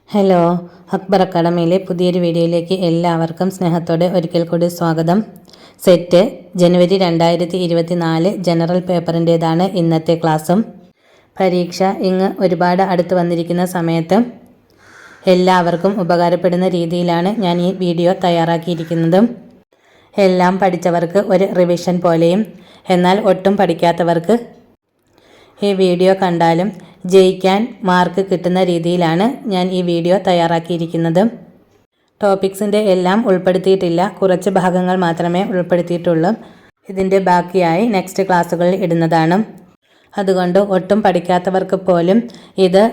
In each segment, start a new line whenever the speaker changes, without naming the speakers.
Hello, Akbar അക്കാഡമിയിലെ പുതിയൊരു വീഡിയോയിലേക്ക് എല്ലാവർക്കും സ്നേഹത്തോടെ ഒരിക്കൽ കൂടി സ്വാഗതം. സെറ്റ് ജനുവരി 2024 ജനറൽ പേപ്പറിൻ്റേതാണ് ഇന്നത്തെ ക്ലാസ്സും. പരീക്ഷ ഇങ്ങ് ഒരുപാട് അടുത്ത് വന്നിരിക്കുന്ന സമയത്ത് എല്ലാവർക്കും ഉപകാരപ്പെടുന്ന രീതിയിലാണ് ഞാൻ ഈ വീഡിയോ തയ്യാറാക്കിയിരിക്കുന്നത്. എല്ലാം പഠിച്ചവർക്ക് ഒരു റിവിഷൻ പോലെയും, എന്നാൽ ഒട്ടും പഠിക്കാത്തവർക്ക് ഈ വീഡിയോ കണ്ടാലും ജയിക്കാൻ മാർക്ക് കിട്ടുന്ന രീതിയിലാണ് ഞാൻ ഈ വീഡിയോ തയ്യാറാക്കിയിരിക്കുന്നത്. ടോപ്പിക്സിൻ്റെ എല്ലാം ഉൾപ്പെടുത്തിയിട്ടില്ല, കുറച്ച് ഭാഗങ്ങൾ മാത്രമേ ഉൾപ്പെടുത്തിയിട്ടുള്ളൂ. ഇതിൻ്റെ ബാക്കിയായി നെക്സ്റ്റ് ക്ലാസ്സുകളിൽ ഇടുന്നതാണ്. അതുകൊണ്ട് ഒട്ടും പഠിക്കാത്തവർക്ക് പോലും ഇത്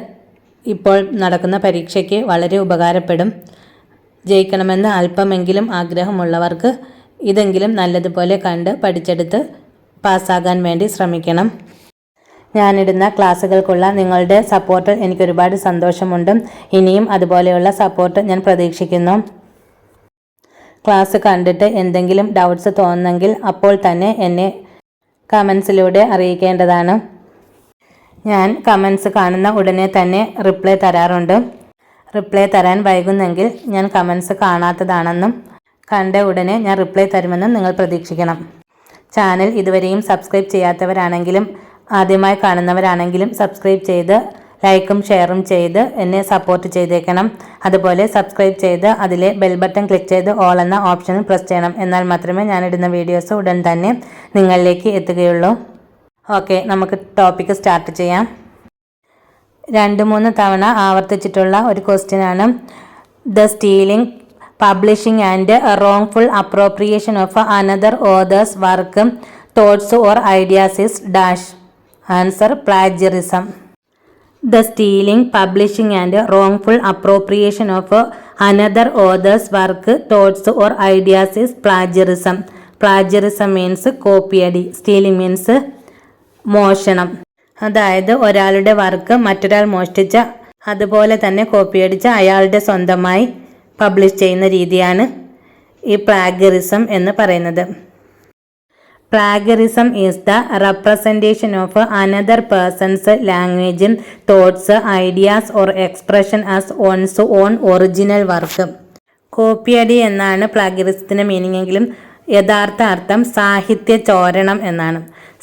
ഇപ്പോൾ നടക്കുന്ന പരീക്ഷയ്ക്ക് വളരെ ഉപകാരപ്പെടും. ജയിക്കണമെന്ന് അല്പമെങ്കിലും ആഗ്രഹമുള്ളവർക്ക് ഇതെങ്കിലും നല്ലതുപോലെ കണ്ട് പഠിച്ചെടുത്ത് പാസ്സാകാൻ വേണ്ടി ശ്രമിക്കണം. ഞാനിടുന്ന ക്ലാസ്സുകൾക്കുള്ള നിങ്ങളുടെ സപ്പോർട്ട് എനിക്കൊരുപാട് സന്തോഷമുണ്ട്. ഇനിയും അതുപോലെയുള്ള സപ്പോർട്ട് ഞാൻ പ്രതീക്ഷിക്കുന്നു. ക്ലാസ് കണ്ടിട്ട് എന്തെങ്കിലും ഡൗട്ട്സ് തോന്നുന്നെങ്കിൽ അപ്പോൾ തന്നെ എന്നെ കമൻസിലൂടെ അറിയിക്കേണ്ടതാണ്. ഞാൻ കമൻസ് കാണുന്ന ഉടനെ തന്നെ റിപ്ലൈ തരാറുണ്ട്. റിപ്ലൈ തരാൻ വൈകുന്നെങ്കിൽ ഞാൻ കമൻസ് കാണാത്തതാണെന്നും കണ്ട ഉടനെ ഞാൻ റിപ്ലൈ തരുമെന്നും നിങ്ങൾ പ്രതീക്ഷിക്കണം. ചാനൽ ഇതുവരെയും സബ്സ്ക്രൈബ് ചെയ്യാത്തവരാണെങ്കിലും ആദ്യമായി കാണുന്നവരാണെങ്കിലും സബ്സ്ക്രൈബ് ചെയ്ത് ലൈക്കും ഷെയറും ചെയ്ത് എന്നെ സപ്പോർട്ട് ചെയ്തേക്കണം. അതുപോലെ സബ്സ്ക്രൈബ് ചെയ്ത് അതിലെ ബെൽ ബട്ടൺ ക്ലിക്ക് ചെയ്ത് ഓൾ എന്ന ഓപ്ഷനിൽ പ്രസ് ചെയ്യണം. എന്നാൽ മാത്രമേ ഞാനിടുന്ന വീഡിയോസ് ഉടൻ തന്നെ നിങ്ങളിലേക്ക് എത്തുകയുള്ളൂ. ഓക്കെ, നമുക്ക് ടോപ്പിക്ക് സ്റ്റാർട്ട് ചെയ്യാം. 2-3 തവണ ആവർത്തിച്ചിട്ടുള്ള ഒരു ക്വസ്റ്റ്യനാണ്. The stealing, publishing and wrongful appropriation of another author's work, thoughts or ideas is dash. Answer plagiarism. The stealing, publishing and wrongful appropriation of another author's work, thoughts or ideas is plagiarism. Plagiarism means കോപ്പിയടി. Stealing means മോഷണം. അതായത് ഒരാളുടെ work മറ്റൊരാൾ മോഷ്ടിച്ച അതുപോലെ തന്നെ കോപ്പിയടിച്ച് അയാളുടെ സ്വന്തമായി publish ചെയ്യുന്ന രീതിയാണ് ഈ plagiarism എന്ന് പറയുന്നത്. Plagiarism is the representation of another person's language, thoughts, ideas or expression as one's own original work. കോപ്പിയടി എന്നാണ് പ്ലാഗിയറിസത്തിന്റെ മീനിങ് എങ്കിലും യഥാർത്ഥ അർത്ഥം സാഹിത്യ ചോരണം എന്നാണ്.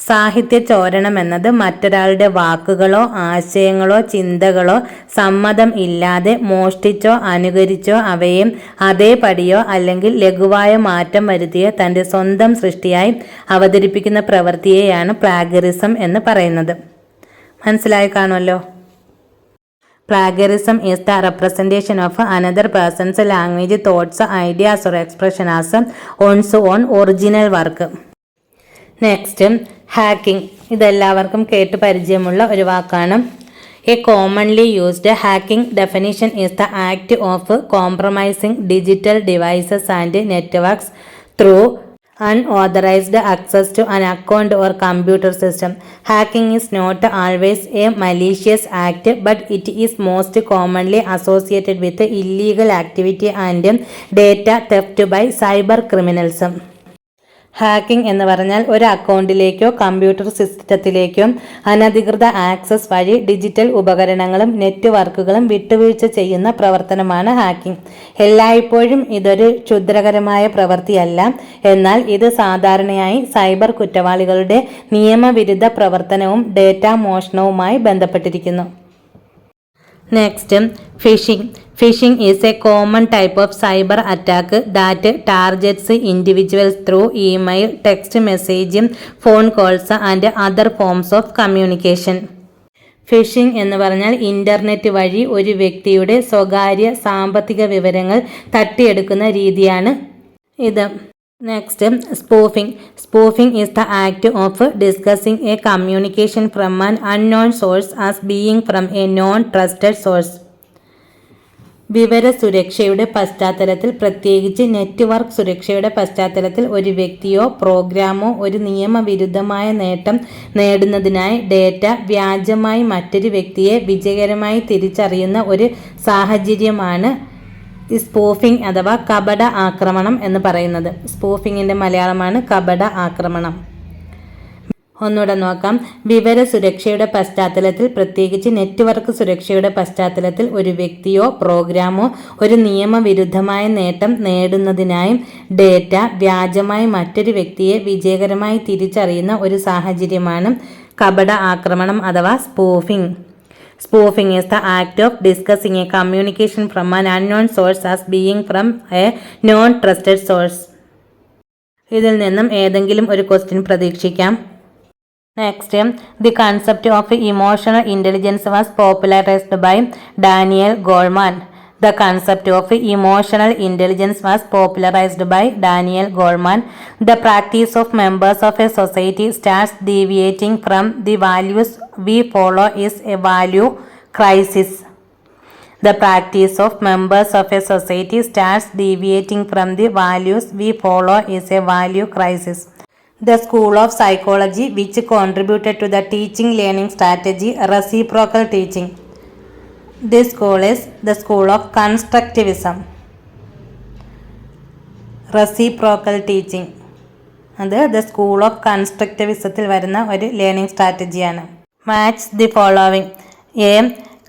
സാഹിത്യ ചോരണം എന്നത് മറ്റൊരാളുടെ വാക്കുകളോ ആശയങ്ങളോ ചിന്തകളോ സമ്മതം ഇല്ലാതെ മോഷ്ടിച്ചോ അനുകരിച്ചോ അവയെ അതേപടിയോ അല്ലെങ്കിൽ ലഘുവായ മാറ്റം വരുത്തിയോ തൻ്റെ സ്വന്തം സൃഷ്ടിയായി അവതരിപ്പിക്കുന്ന പ്രവൃത്തിയെയാണ് പ്ലാഗറിസം എന്ന് പറയുന്നത്. മനസ്സിലായി കാണുമല്ലോ. Plagiarism is the representation of another person's language, thoughts, ideas or expression as one's own original work. Next, hacking. ഇതെല്ലാവർക്കും കേട്ട് പരിചയമുള്ള ഒരു വാക്കാണ്. A commonly used hacking definition is the act of compromising digital devices and networks through unauthorized access to an account or computer system. Hacking is not always a malicious act, but it is most commonly associated with illegal activity and data theft by cyber criminals. Hacking എന്ന് പറഞ്ഞാൽ ഒരു അക്കൗണ്ടിലേക്കോ computer സിസ്റ്റത്തിലേക്കോ അനധികൃത access വഴി digital ഉപകരണങ്ങളും നെറ്റ്വർക്കുകളും വിട്ടുവീഴ്ച ചെയ്യുന്ന പ്രവർത്തനമാണ് ഹാക്കിംഗ്. എല്ലായ്പ്പോഴും ഇതൊരു ക്ഷുദ്രകരമായ പ്രവൃത്തിയല്ല, എന്നാൽ ഇത് സാധാരണയായി സൈബർ കുറ്റവാളികളുടെ നിയമവിരുദ്ധ പ്രവർത്തനവും ഡേറ്റ മോഷണവുമായി ബന്ധപ്പെട്ടിരിക്കുന്നു. Next, phishing. Phishing is a common type of cyber attack that targets individuals through email, text message, phone calls and other forms of communication. Phishing എന്ന് പറഞ്ഞാൽ ഇൻ്റർനെറ്റ് വഴി ഒരു വ്യക്തിയുടെ സ്വകാര്യ സാമ്പത്തിക വിവരങ്ങൾ തട്ടിയെടുക്കുന്ന രീതിയാണ് ഇത്. Next, spoofing. Spoofing is the act of discussing A communication from an unknown source as being from A non trusted source. വിവര സുരക്ഷയുടെ പശ്ചാത്തലത്തിൽ, പ്രത്യേകിച്ച് നെറ്റ്വർക്ക് സുരക്ഷയുടെ പശ്ചാത്തലത്തിൽ ഒരു വ്യക്തിയോ പ്രോഗ്രാമോ ഒരു നിയമവിരുദ്ധമായ നേട്ടം നേടുന്നതിനായി ഡേറ്റ വ്യാജമായി മറ്റൊരു വ്യക്തിയെ വിജയകരമായി തിരിച്ചറിയുന്ന ഒരു സാഹചര്യമാണ് സ്പൂഫിംഗ് അഥവാ കപട ആക്രമണം എന്ന് പറയുന്നത്. സ്പൂഫിങ്ങിൻ്റെ മലയാളമാണ് കപട ആക്രമണം. ഒന്നുകൂടെ നോക്കാം. വിവര സുരക്ഷയുടെ പശ്ചാത്തലത്തിൽ, പ്രത്യേകിച്ച് നെറ്റ്വർക്ക് സുരക്ഷയുടെ പശ്ചാത്തലത്തിൽ, ഒരു വ്യക്തിയോ പ്രോഗ്രാമോ ഒരു നിയമവിരുദ്ധമായ നേട്ടം നേടുന്നതിനായും ഡേറ്റ വ്യാജമായി മറ്റൊരു വ്യക്തിയെ വിജയകരമായി തിരിച്ചറിയുന്ന ഒരു സാഹചര്യമാണ് കപട ആക്രമണം അഥവാ spoofing. Spoofing is the act of discussing a communication from an unknown source as being from a non-trusted source. ഇതിൽ നിന്നും ഏതെങ്കിലും ഒരു ക്വസ്റ്റ്യൻ പ്രതീക്ഷിക്കാം. Next, the concept of emotional intelligence was popularised by Daniel Goleman. The concept of emotional intelligence was popularized by Daniel Goleman. The practice of members of a society starts deviating from the values we follow is a value crisis. The practice of members of a society starts deviating from the values we follow is a value crisis. The school of psychology which contributed to the teaching learning strategy reciprocal teaching. This school is the school of constructivism. Reciprocal teaching അത് the school of constructivismത്തിൽ വരുന്ന ഒരു learning സ്ട്രാറ്റജിയാണ്. Match the following: A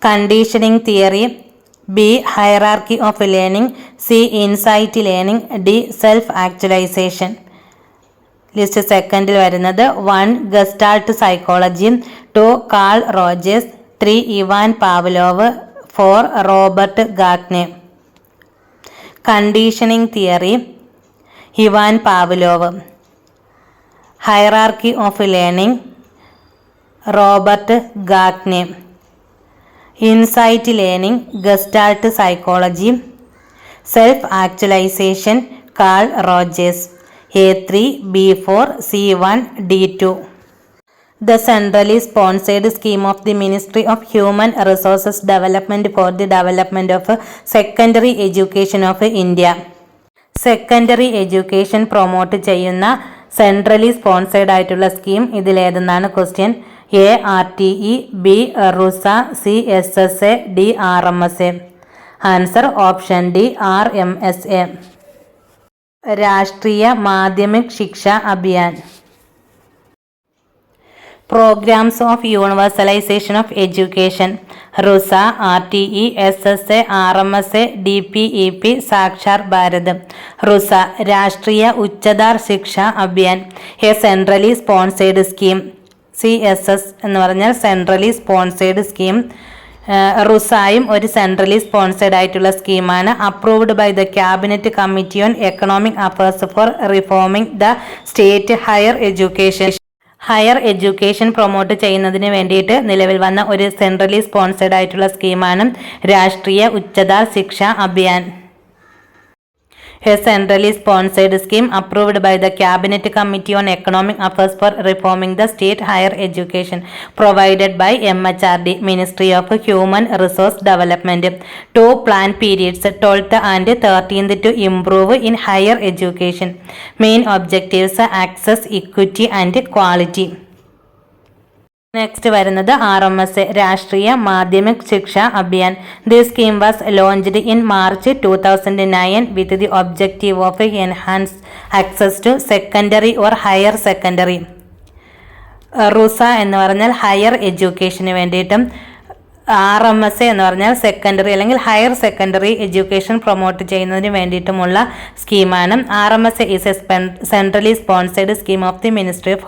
conditioning theory, B hierarchy of learning, C insight learning, D self actualisation. List സെക്കൻഡിൽ വരുന്നത് 1 Gestalt psychology, 2 Carl Rogers, 3 Ivan Pavlov, 4 Robert Gagne. Conditioning theory Ivan Pavlov, hierarchy of learning Robert Gagne, insight learning Gestalt psychology, self actualisation Carl Rogers. A3, B4, C1, D2. The centrally sponsored scheme of the Ministry of Human Resources Development for the development of secondary education of India. Secondary education promote ചെയ്യുന്ന centrally sponsored ആയിട്ടുള്ള scheme ഇതിലേതെന്നാണ് question. A RTE, B RUSA, C SSA, D RMSA. Answer option D RMSA. Rashtriya Madhyamik Shiksha Abhiyan. Programmes of universalisation of education: RUSA, RTE, SSA, RMSA, DPEP, Saakshar Bharat. RUSA Rashtriya Uchchatar Shiksha Abhiyan, a centrally sponsored scheme. CSS എന്ന് പറഞ്ഞാൽ centrally sponsored scheme. റുസായും ഒരു centrally sponsored ആയിട്ടുള്ള സ്കീമാണ്. Approved by the cabinet committee on economic affairs for reforming the state higher education. Higher education promote ചെയ്യുന്നതിന് വേണ്ടിയിട്ട് നിലവിൽ വന്ന ഒരു സെൻട്രലി സ്പോൺസേഡ് ആയിട്ടുള്ള സ്കീമാണ് രാഷ്ട്രീയ Uchchatar Shiksha Abhiyan. A centrally sponsored scheme approved by the Cabinet Committee on Economic Affairs for Reforming the State Higher Education, provided by MHRD, Ministry of Human Resource Development. 2 plan periods, 12th and 13th, to improve in higher education. Main objectives: access, equity and quality. Next വരുന്നത് RMSA, Rashtriya Madhyamik Shiksha Abhiyan. This scheme was launched in March 2009 with the objective of enhance access to secondary or higher secondary. RUSA എന്ന് പറഞ്ഞാൽ higher എഡ്യൂക്കേഷന് വേണ്ടിയിട്ടും RMSA എന്ന് പറഞ്ഞാൽ secondary അല്ലെങ്കിൽ higher secondary education promote ചെയ്യുന്നതിന് വേണ്ടിയിട്ടുമുള്ള സ്കീമാണ്. RMSA is a centrally sponsored scheme of the ministry of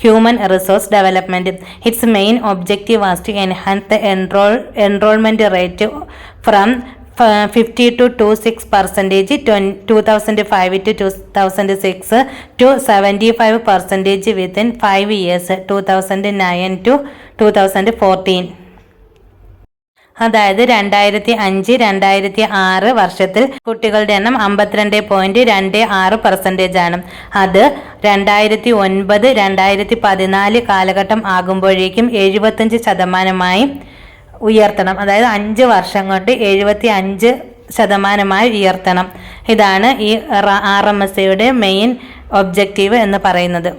human resource development. Its main objective was to enhance the enrolment rate from 50 to 26% 2005 to 2006 to 75% within 5 years 2009 to 2014. അതായത് 2005-2006 വർഷത്തിൽ കുട്ടികളുടെ എണ്ണം 52.26% ആണ്. അത് 2009-2014 കാലഘട്ടം ആകുമ്പോഴേക്കും 75% ഉയർത്തണം. അതായത് 5 വർഷം കൊണ്ട് 75% ഉയർത്തണം. ഇതാണ് ഈ RMSAയുടെ മെയിൻ ഒബ്ജക്റ്റീവ് എന്ന് പറയുന്നത്.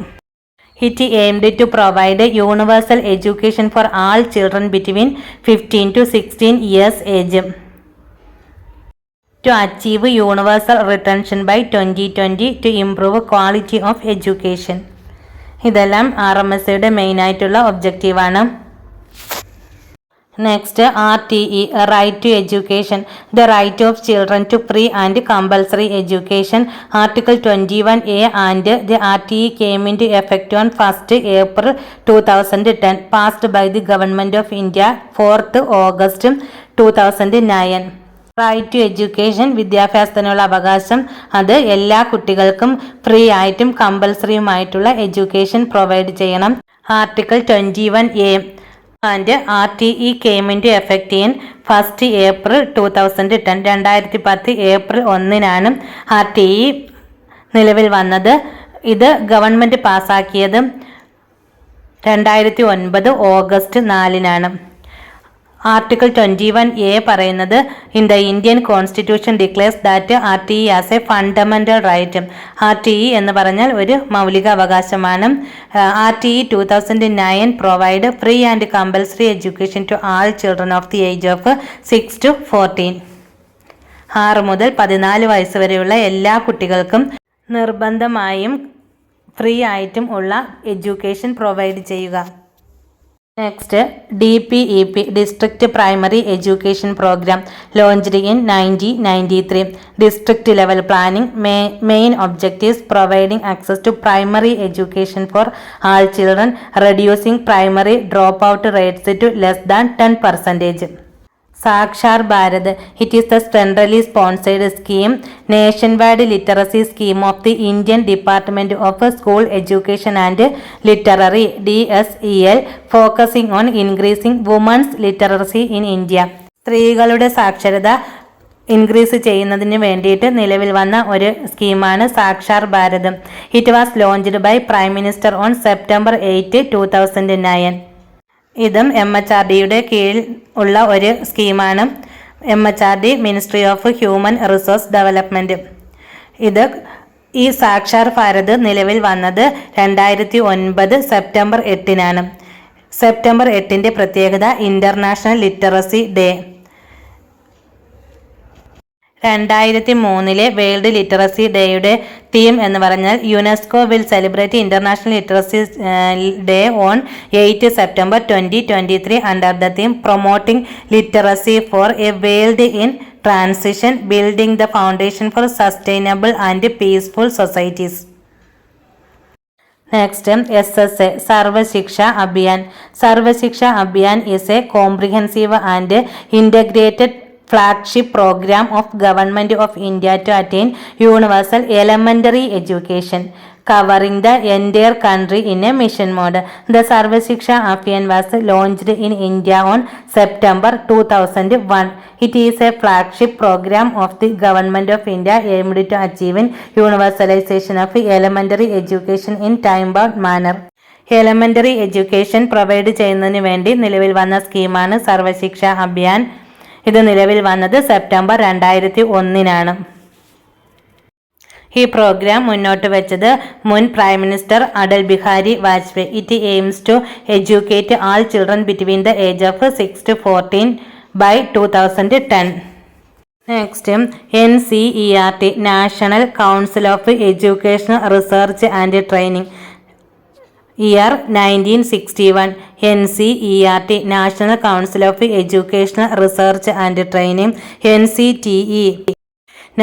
It aimed to provide universal education for all children between 15 to 16 years age. To achieve universal retention by 2020 to improve quality of education. ഇതെല്ലാം RMSയുടെ മെയിനായിട്ടുള്ള ഒബ്ജക്റ്റീവാണ്. Next, RTE, Right to Education, the right of children to free and compulsory education. Article 21A and the RTE came into effect on 1st April 2010, passed by the Government of India 4th August 2009. Right to education, വിദ്യാഭ്യാസത്തിനുള്ള അവകാശം, അത് എല്ലാ കുട്ടികൾക്കും free ആയിട്ടും കമ്പൽസറിയുമായിട്ടുള്ള education provide ചെയ്യണം. Article 21A and RTE came into effect in 1st April 2010. 2010 April 1-നാണ് RTE നിലവിൽ വന്നത്. ഇത് ഗവൺമെൻറ് പാസ്സാക്കിയത് 2009 ഓഗസ്റ്റ് 4-നാണ്. ആർട്ടിക്കിൾ 21A പറയുന്നത് in the Indian constitution declares that RTE as a fundamental right. RTE എന്ന് പറഞ്ഞാൽ ഒരു മൗലിക അവകാശമാണ്. RTE 2009 provide free and compulsory education to all children of the age of 6 to 14. 6 മുതൽ 14 വയസ്സ് വരെയുള്ള എല്ലാ കുട്ടികൾക്കും നിർബന്ധമായും ഫ്രീ ആയിട്ടും ഉള്ള എഡ്യൂക്കേഷൻ പ്രൊവൈഡ് ചെയ്യുക. Next, DPEP, district primary education programme, launched in 1993. District level planning. Main objectives: providing access to primary education for all children, reducing primary drop out rates to less than 10%. Saakshar Bharat, it is the centrally sponsored scheme, nationwide literacy scheme of the Indian department of school education and literary DSEL, focusing on increasing women's literacy in India. സ്ത്രീകളുടെ സാക്ഷരത increase ചെയ്യുന്നതിന് വേണ്ടിയിട്ട് നിലവിൽ വന്ന ഒരു സ്കീമാണ് Saakshar Bharat. It was launched by prime minister on September 8, 2009. ഇതും MHRDയുടെ കീഴിൽ ഉള്ള ഒരു സ്കീമാണ്. MHRD, ministry of human resource development. ഈ സാക്ഷാർ ഭാരത് നിലവിൽ വന്നത് 2009 സെപ്റ്റംബർ 8-നാണ്. സെപ്റ്റംബർ 8-ൻ്റെ പ്രത്യേകത international literacy day. 2003 world literacy ഡേയുടെ തീം എന്ന് പറഞ്ഞാൽ UNESCO will celebrate international literacy day on 8 September 2023 under the theme promoting literacy four A world in transition, building the foundation four sustainable and peaceful societies. Next, SSA, Sarva Shiksha Abhiyan. Sarva Shiksha Abhiyan is a comprehensive and integrated flagship program of Government of India to attain universal elementary education, covering the entire country in a mission mode. The Sarva Shiksha Abhiyan was launched in India on September 2001. It is a flagship program of the Government of India aimed to achieving universalization of elementary education in time-bound manner. Elementary education provide ചെയ്യുന്നതിന് വേണ്ടി നിലവിൽ വന്ന സ്കീമാണ് സർവശിക്ഷ അഭിയാൻ. ഇത് നിലവിൽ വന്നത് September 2001-നാണ്. ഈ programme മുന്നോട്ട് വെച്ചത് മുൻ prime minister Atal Bihari Vajpayee. It aims to educate all children between the age of 6 to 14 by 2010. Next, NCERT, national council of education research and training. Year 1961. NCERT, National Council of Educational Research and Training. NCTE,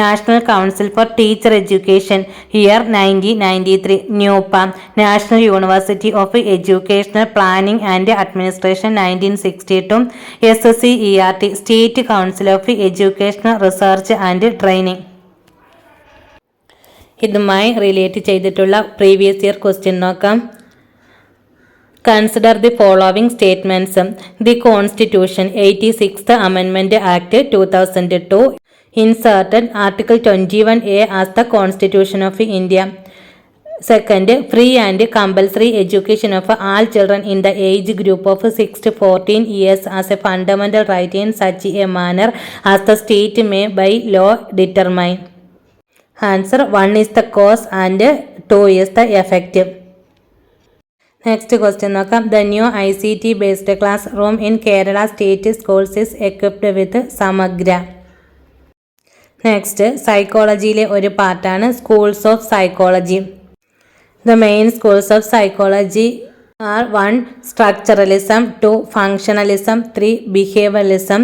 National Council for Teacher Education. Year 1993. NUPA, National University of Educational Planning and Administration. 1962. SCERT, State Council of Educational Research and Training. ഇതുമായി relate ചെയ്തിട്ടുള്ള previous year question നോക്കാം. Consider the following statements. The Constitution, 86th Amendment Act 2002, inserted Article 21A as the Constitution of India. Second, free and compulsory education of all children in the age group of 6 to 14 years as a fundamental right in such a manner as the state may by law determine. Answer: 1 is the cause and 2 is the effect. Next question നോക്കാം. The new ICT based classroom in Kerala state schools is equipped with Samagra. Next, സൈക്കോളജിയിലെ ഒരു പാർട്ടാണ് schools of psychology. The main schools of psychology are 1. Structuralism, 2. Functionalism, 3. Behavioralism,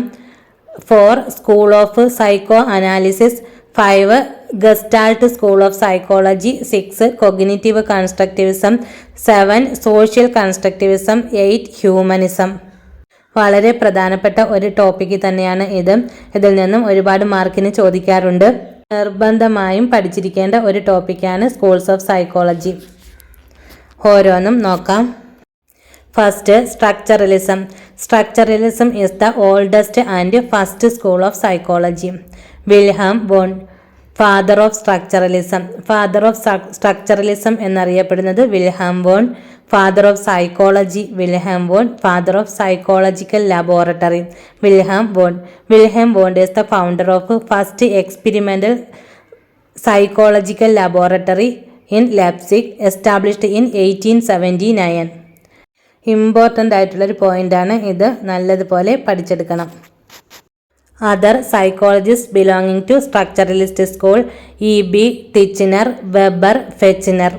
4. School of Psychoanalysis, 5. Gestalt School of Psychology, 6. Cognitive Constructivism, 7. Social Constructivism, 8. Humanism. വളരെ പ്രധാനപ്പെട്ട ഒരു topic തന്നെയാണ് ഇത്. ഇതിൽ നിന്നും ഒരുപാട് മാർക്കിന് ചോദിക്കാറുണ്ട്. നിർബന്ധമായും പഠിച്ചിരിക്കേണ്ട ഒരു ടോപ്പിക്കാണ് സ്കൂൾസ് ഓഫ് സൈക്കോളജി. ഓരോന്നും നോക്കാം. First, structuralism. Structuralism is the oldest and first school of psychology. Wilhelm Wundt, father of structuralism. Father of structuralism എന്നറിയപ്പെടുന്നത് Wilhelm Wundt. Father of psychology Wilhelm Wundt. Father of psychological laboratory Wilhelm Wundt. Wilhelm Wundt is the founder of first experimental psychological laboratory in Leipzig, established in 1879. Important ആയിട്ടുള്ളൊരു പോയിൻ്റാണ് ഇത്. നല്ലതുപോലെ പഠിച്ചെടുക്കണം. Other psychologist belonging to structuralist school: E.B. Titchener, Weber, Fechner.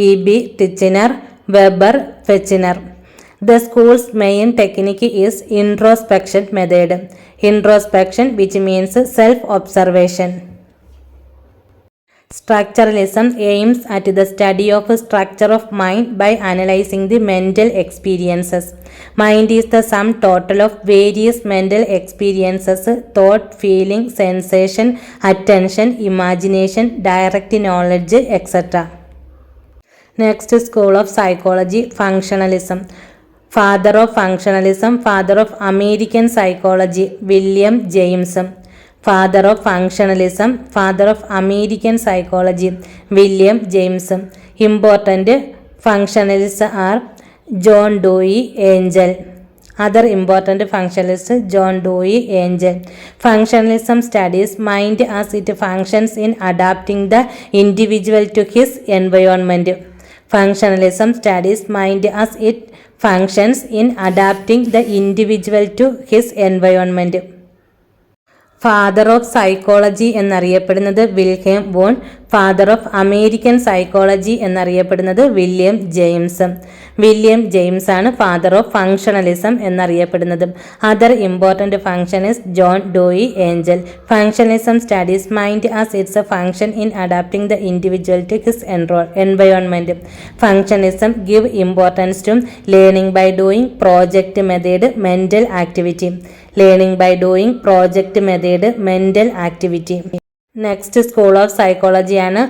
E.B. Titchener, Weber, ഫെച്ചിനർ. The school's main technique is introspection method. Introspection, which means self-observation. Structuralism aims at the study of structure of mind by analyzing the mental experiences. Mind is the sum total of various mental experiences: thought, feeling, sensation, attention, imagination, direct knowledge, etc. Next school of psychology, functionalism. Father of functionalism, father of American psychology, William James. Father of functionalism, father of American psychology, William James. Important functionalists are John Dewey, Angel. Other important functionalists: John Dewey, Angel. Functionalism studies mind as it functions in adapting the individual to his environment. Functionalism studies mind as it functions in adapting the individual to his environment. Father of psychology എന്നറിയപ്പെടുന്നത് Wilhelm Wundt. Father of American psychology എന്നറിയപ്പെടുന്നത് William James. William James ആണ് father of functionalism എന്നറിയപ്പെടുന്നത്. Other important function is John Dewey Angell. Functionalism studies mind as it's a function in adapting the individual to his environment. Functionalism give importance to learning by doing, project method, mental activity. Learning by doing, project method, mental activity. Next school of psychology ആണ്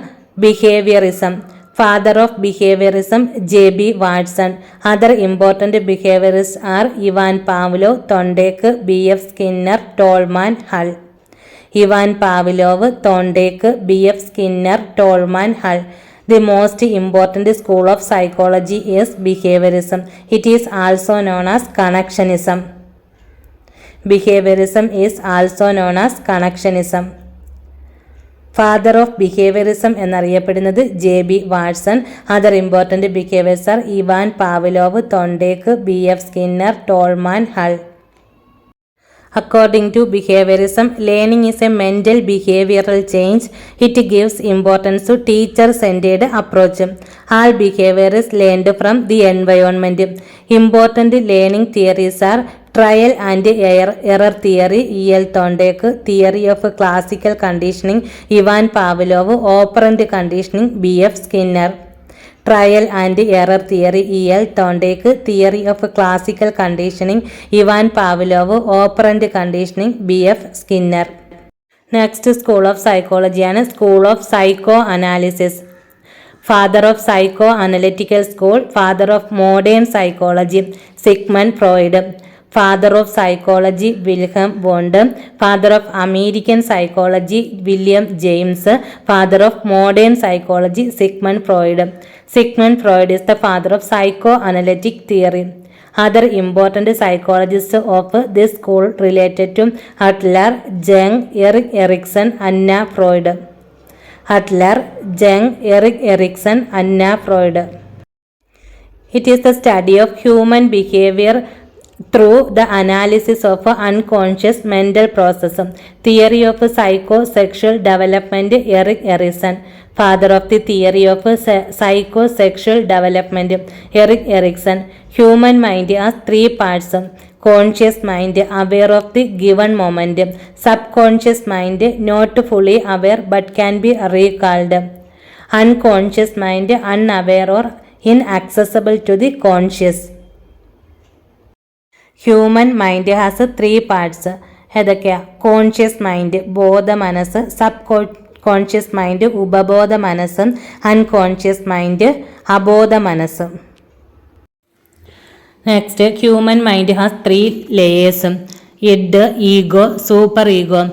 behaviourism. Father of behaviourism J.B. Watson. Other important behaviourist are Ivan Pavlov, Thorndike, B.F. Skinner, Tolman, Hull. Ivan Pavlov, Thorndike, B.F. Skinner, Tolman, Hull. The most important school of psychology is behaviorism. It is also known as connectionism. Behaviorism is also known as connectionism. Father of behaviourism എന്നറിയപ്പെടുന്നത് J.B. Watson. Other important behaviours are Ivan Pavlov, Thorndike, B.F. Skinner, Tolman, Hull. According to behaviorism, learning is a mental behavioral change. It gives importance to teacher-centered approach. All behavior is learned from the environment. Important learning theories are trial and error theory, E.L. Thorndike; theory of classical conditioning, Ivan Pavlov; operant conditioning, B.F. Skinner. Trial and error theory, E.L. Thorndike; theory of classical conditioning, Ivan Pavlov; operant conditioning, B.F. Skinner. Next school of psychology ആണ് school of psychoanalysis. Father of psychoanalytical school, father of modern psychology, Sigmund Freud. Father of psychology, Wilhelm Wundt. Father of American psychology, William James. Father of modern psychology, Sigmund Freud. Sigmund Freud is the father of psychoanalytic theory. Other important psychologists of this school related to Adler, Jung, Erik Erikson, Anna Freud. Adler, Jung, Erik Erikson, Anna Freud. It is the study of human behavior through the analysis of unconscious mental process. Theory of psychosexual development, Erik Erikson. Father of the theory of psychosexual development, Erik Erikson. Human mind has three parts: conscious mind, aware of the given moment; subconscious mind, not fully aware but can be recalled; unconscious mind, unaware or inaccessible to the conscious. Human mind has three parts. ഏതൊക്കെയാണ്? Conscious mind ബോധ മനസ്സ്, sub conscious mind ഉപബോധ മനസ്സും, unconscious mind അബോധ മനസ്സും. Next, human mind has three layers: id, ego, superego.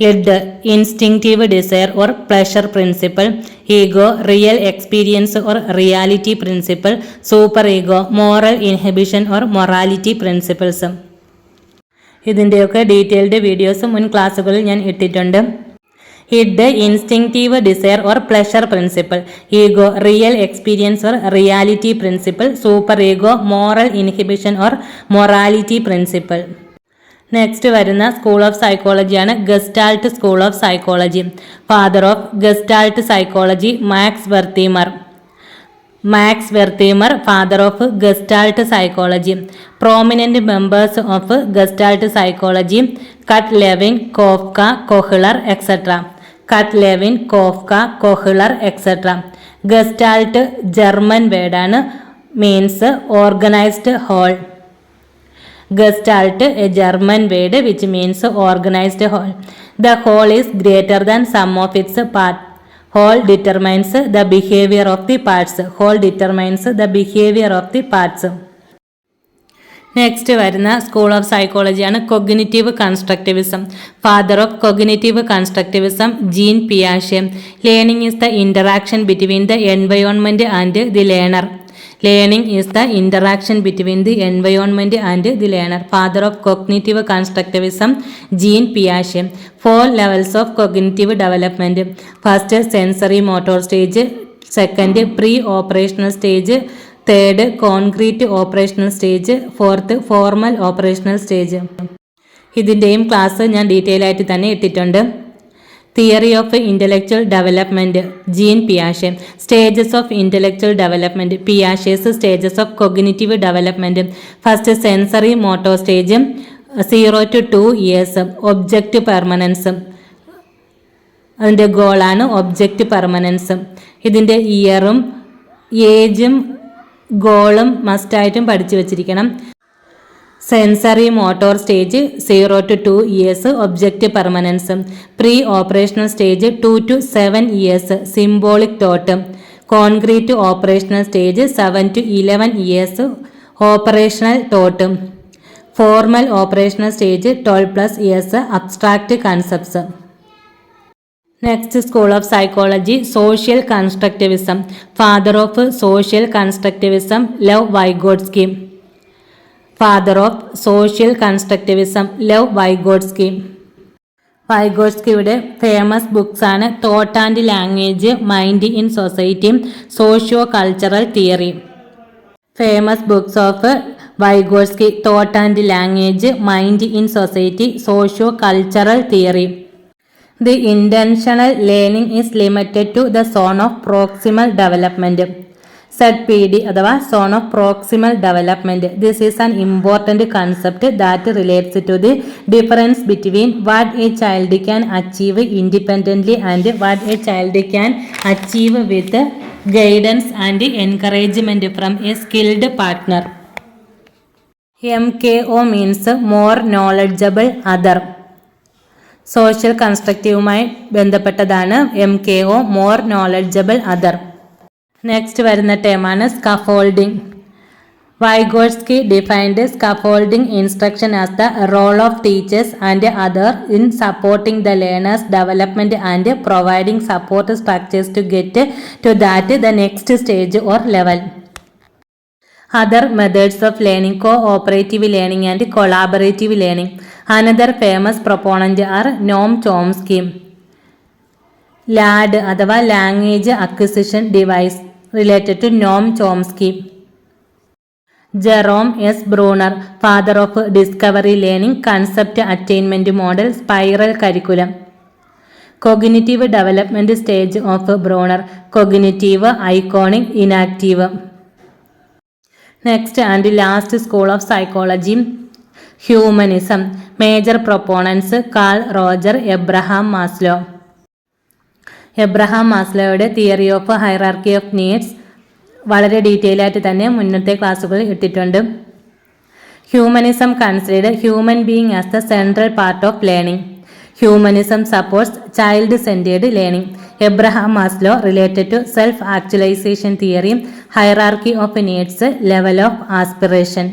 Id, instinctive desire or pleasure principle. Ego, real experience or reality principle. Superego, moral inhibition or morality principles. ഇതിൻ്റെയൊക്കെ detailed videos മുൻ ക്ലാസ്സുകളിൽ ഞാൻ ഇട്ടിട്ടുണ്ട്. Id, instinctive desire or pleasure principle. Ego, real experience or reality principle. Superego, moral inhibition or morality principle. Next വരുന്ന school of സൈക്കോളജിയാണ് gestalt school of psychology. Father of gestalt psychology Max Wertheimer. Max Wertheimer, father of gestalt psychology. Prominent members of gestalt psychology: Kurt Lewin, Koffka, Kohler etcetera. Kurt Lewin, Koffka, Kohler etcetera. Gestalt German വേർഡാണ്, means organised whole. Gestalt, a German word which means organized whole. The whole is greater than sum of its part. Whole determines the behavior of the parts. Whole determines the behavior of the parts. Next വരുന്ന school of സൈക്കോളജിയാണ് cognitive constructivism. Father of cognitive constructivism Jean പിയാഷെ. Learning is the interaction between the environment and the learner. Learning is the interaction between the environment and the learner. Father of cognitive constructivism, Jean Piaget. 4 levels of cognitive development. First, sensory motor stage. Second, pre-operational stage. Third, concrete operational stage. Fourth, formal operational stage. ഇതിൻ്റെയും class ഞാൻ detail ആയിട്ട് തന്നെ ഇട്ടിട്ടുണ്ട്. Theory of intellectual development, Jean പിയാഷെ. Stages of intellectual development, Piaget's stages of cognitive development. First sensory motor stage 0 to 2 years. Object permanence, അതിൻ്റെ ഗോളാണ് object permanence. ഇതിൻ്റെ ഇയറും ഏജും ഗോളും മസ്റ്റായിട്ടും പഠിച്ചു വച്ചിരിക്കണം. Sensory motor stage 0 to 2 years, object permanence. Preoperational stage 2 to 7 years, symbolic thought. Concrete operational stage 7 to 11 years, operational thought. Formal operational stage 12+ years, abstract concepts. Next school of psychology social constructivism. Father of social constructivism Lev Vygotsky. Father of social constructivism Lev Vygotsky. വൈഗോട്സ്കിയുടെ famous books ആണ് thought and language, mind in society, sociocultural theory. Famous books of Vygotsky: thought and language, mind in society, sociocultural theory. The intentional learning is limited to the zone of proximal development. ZPD അഥവാ zone of proximal development. This is an important concept that relates to the difference between what a child can achieve independently and what a child can achieve with guidance and encouragement from a skilled partner. MKO means more knowledgeable other. Social കൺസ്ട്രക്റ്റീവുമായി ബന്ധപ്പെട്ടതാണ് MKO, more knowledgeable other. Next വരുന്ന ടേമാണ് scaffolding. Vygotsky defined scaffolding instruction as the role of teachers and other in supporting the learner's development and providing support structures to get to that the next stage or level. Other methods of learning, cooperative learning and collaborative learning. Another famous proponent are Noam Chomsky. LAD അഥവാ language acquisition device, related to Noam Chomsky. Jerome S Bruner, father of discovery learning, concept attainment model, spiral curriculum. Cognitive development stage of Bruner, cognitive, iconic, enactive. Next and last school of psychology, humanism. Major proponents Carl Roger, Abraham Maslow. Abraham മാസ്ലോയുടെ theory of hierarchy of needs വളരെ detail ആയിട്ട് തന്നെ മുന്നത്തെ ക്ലാസ്സുകളിൽ ഇട്ടിട്ടുണ്ട്. Humanism considered human being as the central part of learning. Humanism supports child-centered learning. Abraham Maslow related to self-actualization theory, hierarchy of needs, level of aspiration.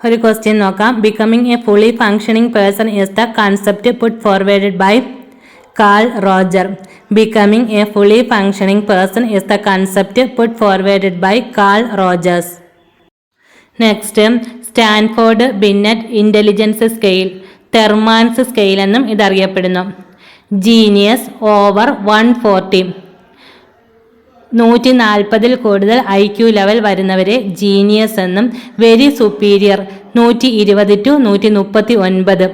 ഒരു question നോക്കാം. Becoming a fully functioning person is the concept put forward by Carl Roger. Becoming a fully functioning person is the concept put forward by Carl Rogers. Next, Stanford Binet Intelligence Scale. Terman's scale എന്നും ഇതറിയപ്പെടുന്നു. Genius over 140, 140 കൂടുതൽ IQ level വരുന്നവരെ genius എന്നും, very superior 120 to 139,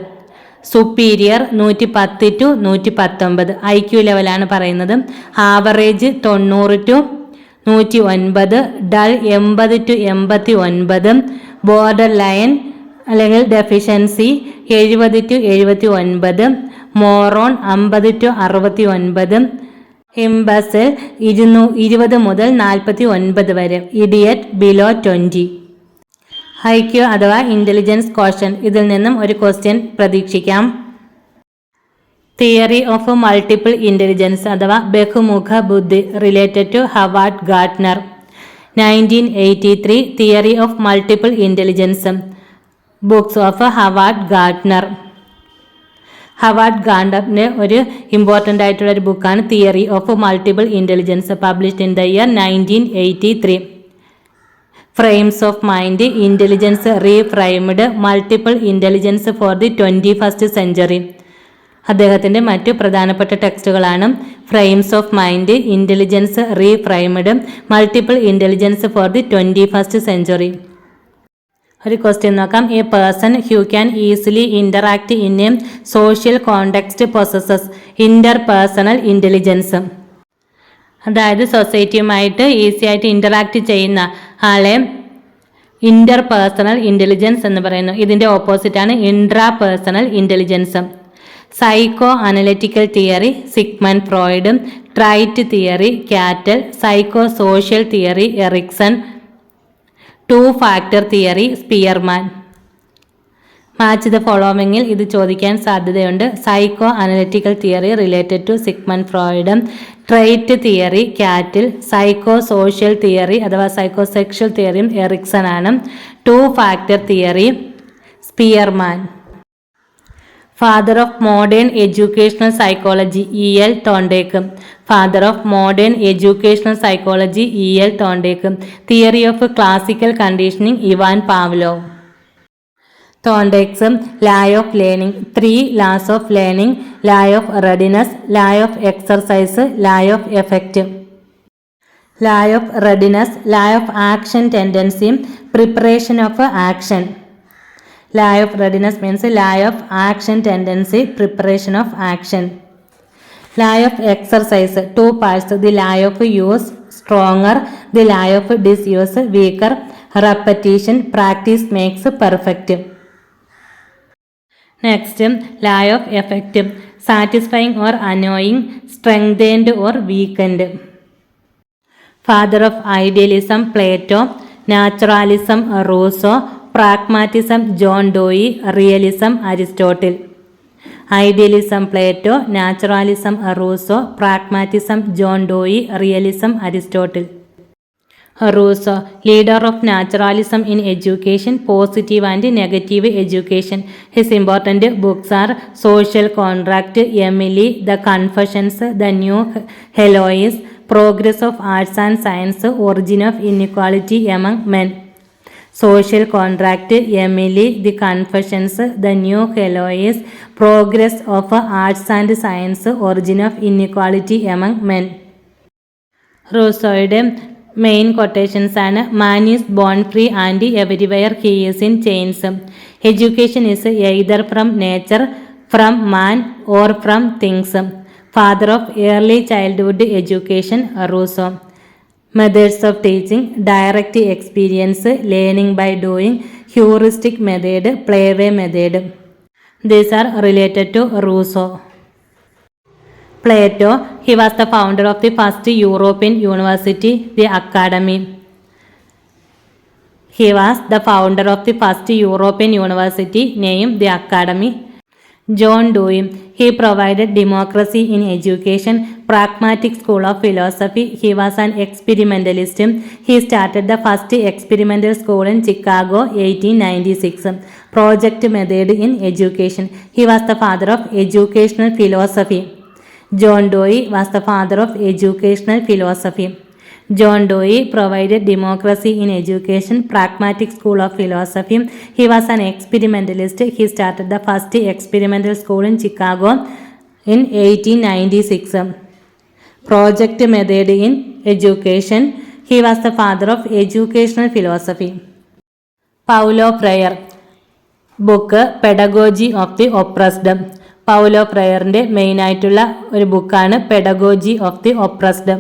superior 110 to 119 IQ ലെവലാണ് പറയുന്നത്. Average 90 to 109, dull 80 to 89, borderline അല്ലെങ്കിൽ deficiency 70 to 79, moron 50 to 69, imbecile 20 മുതൽ 49 വരെ, ഇഡിയറ്റ് ബിലോ 20. IQ അഥവാ ഇന്റലിജൻസ് ക്വോഷ്യന്റ്, ഇതിൽ നിന്നും ഒരു ക്വസ്റ്റ്യൻ പ്രതീക്ഷിക്കാം. തിയറി ഓഫ് മൾട്ടിപ്പിൾ ഇന്റലിജൻസ് അഥവാ ബഹുമുഖ ബുദ്ധി related to Howard Gardner. 1983 theory of multiple intelligence, books of Howard Gardner. Howard ഗാർട്ട്നറിന്റെ ഒരു ഇമ്പോർട്ടൻ്റ് ആയിട്ടുള്ള ഒരു ബുക്കാണ് theory of multiple intelligence, published in the year 1983. Frames of mind, intelligence reframed, multiple intelligence for the 21st century. അദ്ദേഹത്തിന്റെ മറ്റു പ്രധാനപ്പെട്ട ടെക്സ്റ്റുകളാണ് frames of mind, intelligence reframed, multiple intelligence for the 21st century. ഒരു question നോക്കാം. A person who can easily interact in A social context possesses interpersonal intelligence. അതായത് സൊസൈറ്റിയുമായിട്ട് easy ആയിട്ട് interact ചെയ്യുന്ന ആളെ ഇന്റർപേഴ്സണൽ ഇന്റലിജൻസ് എന്ന് പറയുന്നു. ഇതിന്റെ ഓപ്പോസിറ്റാണ് intrapersonal intelligence. Psychoanalytical theory Sigmund Freud, trait theory Cattell, psychosocial theory Erikson, 2 factor theory Spearman. Match the ഫോളോവിങ്ങിൽ ഇത് ചോദിക്കാൻ സാധ്യതയുണ്ട്. Psychoanalytical theory related to Sigmund Freud, trait theory Cattell, psychosocial theory അഥവാ psychosexual തിയറിയും Erikson ആണ്. 2 factor theory Spearman. Father of modern educational psychology E.L. Thorndike. Father of modern educational psychology E.L. Thorndike. Theory of classical conditioning Ivan Pavlov. Thorndike's law of learning, 3 laws of learning, law of readiness, law of exercise, law of effect. Law of readiness, law of action tendency, preparation of action. Law of readiness means law of action tendency, preparation of action. Law of exercise, 2 parts. The law of use, stronger. The law of disuse, weaker. Repetition, practice makes perfect. Next, law of effect, satisfying or annoying, strengthened or weakened. Father of idealism, Plato. Naturalism, Rousseau. Pragmatism John Dewey, realism Aristotle. Idealism Plato, naturalism Rousseau, pragmatism John Dewey, realism Aristotle. Rousseau leader of naturalism in education, positive and negative education. His important books are social contract, Emile, the confessions, the new Heloise, progress of arts and science, origin of inequality among men. Social contract, Emile, the confessions, the new Heloise, progress of arts and science, origin of inequality among men. റൂസോയുടെ main quotations ആണ് man is born free and everywhere he is in chains. Education is either from nature, from man or from things. Father of early childhood education, Rousseau. Methods of teaching: direct experience, learning by doing, heuristic method, playway method. These are related to Rousseau. Plato, he was the founder of the first European university, the Academy. He was the founder of the first European university, named the Academy. John Dewey, he provided democracy in education, pragmatic school of philosophy. He was an experimentalist. He started the first experimental school in Chicago, 1896. Project method in education. He was the father of educational philosophy. John Dewey was the father of educational philosophy. John Dewey provided democracy in education, pragmatic school of philosophy. He was an experimentalist. He started the first experimental school in Chicago in 1896. Project method in education. He was the father of educational philosophy. Paulo Freire, book Pedagogy of the Oppressed. Paulo ഫ്രയറിൻ്റെ മെയിനായിട്ടുള്ള ഒരു ബുക്കാണ് pedagogy of the oppressed.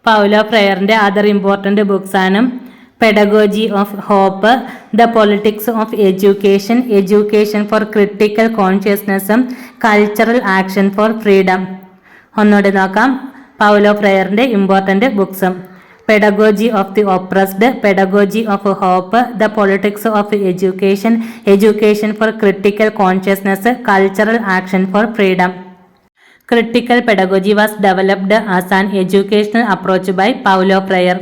Paulo ഫ്രയറിൻ്റെ other important books ആണ് pedagogy of hope, the politics of education, education for critical കോൺഷ്യസ്നെസ്സും, cultural action for freedom. ഒന്നുകൂടി നോക്കാം. Paulo ഫ്രയറിൻ്റെ ഇമ്പോർട്ടൻ്റ് ബുക്സും: Pedagogy of the Oppressed, Pedagogy of Hope, The Politics of Education, Education for Critical Consciousness, Cultural Action for Freedom. Critical pedagogy was developed as an educational approach by Paulo Freire,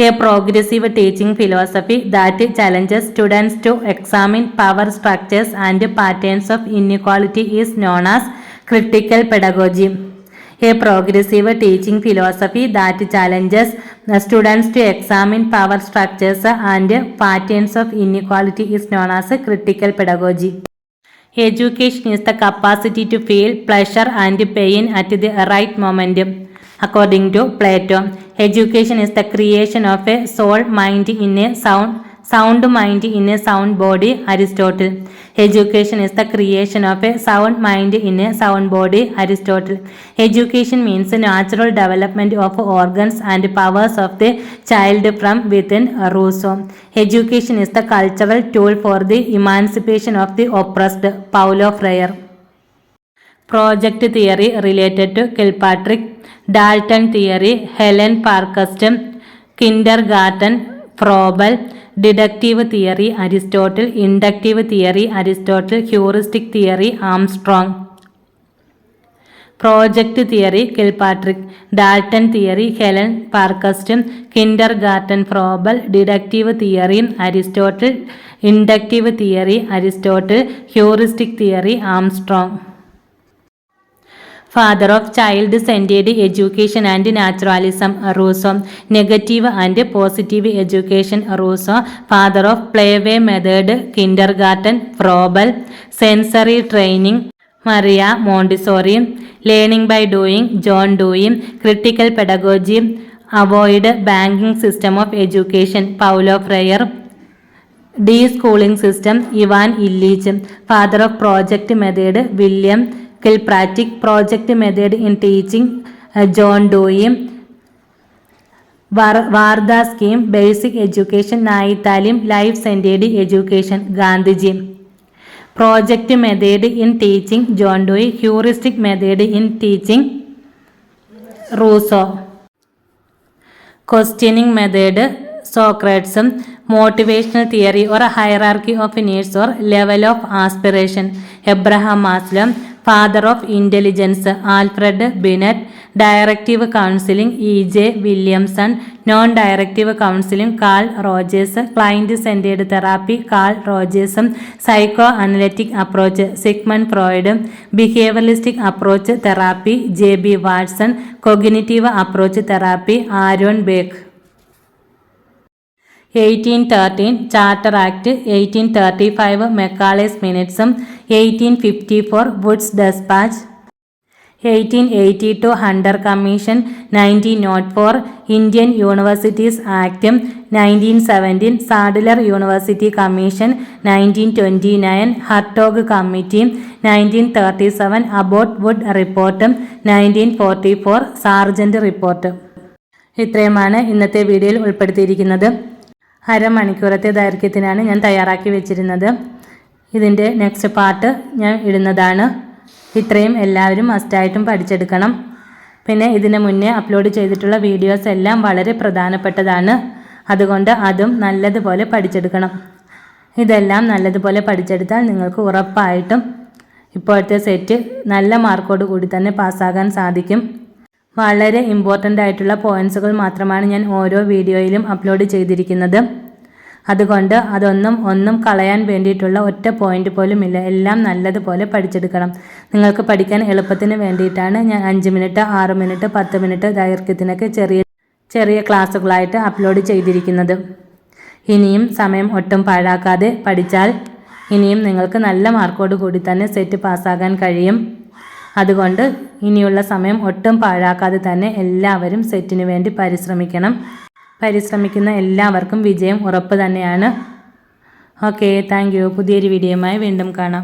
a progressive teaching philosophy that challenges students to examine power structures and patterns of inequality is known as critical pedagogy. A progressive teaching philosophy that challenges students to examine power structures and patterns of inequality is known as critical pedagogy. Education is the capacity to feel pleasure and pain at the right moment. According to Plato, education is the creation of a soul mind in a sound mind in a sound body, Aristotle. Education is the creation of a sound mind in a sound body, Aristotle. Education means the natural development of organs and powers of the child from within, Rousseau. Education is the cultural tool for the emancipation of the oppressed, Paulo Freire. Project theory related to Kilpatrick, Dalton theory, Helen Parkhurst, kindergarten, Froebel. Deductive theory, Aristotle. Inductive theory, Aristotle. Heuristic theory, Armstrong. Project theory, Kilpatrick. Dalton theory, Helen Parkhurst. Kindergarten, Froebel. Deductive theory, Aristotle. Inductive theory, Aristotle. Heuristic theory, Armstrong. Father of child-centered education and naturalism, Rousseau. Negative and positive education, Rousseau. Father of playway method, kindergarten, Froebel. Sensory training, Maria Montessori. Learning by doing, John Dewey. Critical pedagogy, avoid banking system of education, Paulo Freire. De-schooling system, Ivan Illich. Father of project method, William Kilpatrick. Project method in teaching, John Dewey. Varda scheme, basic education, Nai Talim, life-centered education, Gandhiji. Project method in teaching, John Dewey. Heuristic method in teaching, Rousseau. Questioning method, Socrates. Motivational theory or a hierarchy of needs or level of aspiration, Abraham Maslow. Father of intelligence, Alfred Binet. Directive counseling, E.J. Williamson. Non-directive counseling, Carl Rogers. Client-centered therapy, Carl Rogers. Psychoanalytic approach, Sigmund Freud. Behavioralistic approach therapy, J.B. Watson. Cognitive approach therapy, Aaron Beck. 1813 Charter Act, 1835 Macaulay's Minutes, 1854 Wood's Dispatch, 1882 Hunter commission, 1904 Indian universities act, 1917 Sadler university commission, 1929 Hartog committee, 1937 Abbott Wood report, 1944 Sargent report. ഇത്രയുമാണ് ഇന്നത്തെ വീഡിയോയിൽ ഉൾപ്പെടുത്തിയിരിക്കുന്നത്. അരമണിക്കൂറത്തെ ദൈർഘ്യത്തിനാണ് ഞാൻ തയ്യാറാക്കി വെച്ചിരുന്നത്. ഇതിൻ്റെ next part ഞാൻ ഇടുന്നതാണ്. ഇത്രയും എല്ലാവരും മസ്റ്റായിട്ടും പഠിച്ചെടുക്കണം. പിന്നെ ഇതിന് മുന്നേ അപ്ലോഡ് ചെയ്തിട്ടുള്ള വീഡിയോസ് എല്ലാം വളരെ പ്രധാനപ്പെട്ടതാണ്. അതുകൊണ്ട് അതും നല്ലതുപോലെ പഠിച്ചെടുക്കണം. ഇതെല്ലാം നല്ലതുപോലെ പഠിച്ചെടുത്താൽ നിങ്ങൾക്ക് ഉറപ്പായിട്ടും ഇപ്പോഴത്തെ സെറ്റ് നല്ല മാർക്കോട് കൂടി തന്നെ പാസ്സാകാൻ സാധിക്കും. വളരെ ഇമ്പോർട്ടൻ്റ് ആയിട്ടുള്ള പോയിൻറ്സുകൾ മാത്രമാണ് ഞാൻ ഓരോ വീഡിയോയിലും അപ്ലോഡ് ചെയ്തിരിക്കുന്നത്. അതുകൊണ്ട് ഒന്നും കളയാൻ വേണ്ടിയിട്ടുള്ള ഒറ്റ പോയിന്റ് പോലും ഇല്ല. എല്ലാം നല്ലതുപോലെ പഠിച്ചെടുക്കണം. നിങ്ങൾക്ക് പഠിക്കാൻ എളുപ്പത്തിന് വേണ്ടിയിട്ടാണ് ഞാൻ 5 മിനിറ്റ്, 6 മിനിറ്റ്, 10 മിനിറ്റ് ദൈർഘ്യത്തിനൊക്കെ ചെറിയ ക്ലാസ്സുകളായിട്ട് അപ്ലോഡ് ചെയ്തിരിക്കുന്നത്. ഇനിയും സമയം ഒട്ടും പാഴാക്കാതെ പഠിച്ചാൽ ഇനിയും നിങ്ങൾക്ക് നല്ല മാർക്കോട് കൂടി തന്നെ സെറ്റ് പാസ്സാകാൻ കഴിയും. അതുകൊണ്ട് ഇനിയുള്ള സമയം ഒട്ടും പാഴാക്കാതെ തന്നെ എല്ലാവരും സെറ്റിന് വേണ്ടി പരിശ്രമിക്കണം. പരിശ്രമിക്കുന്ന എല്ലാവർക്കും വിജയം ഉറപ്പ് തന്നെയാണ്. Okay, thank you. പുതിയൊരു വീഡിയോയുമായി വീണ്ടും കാണാം.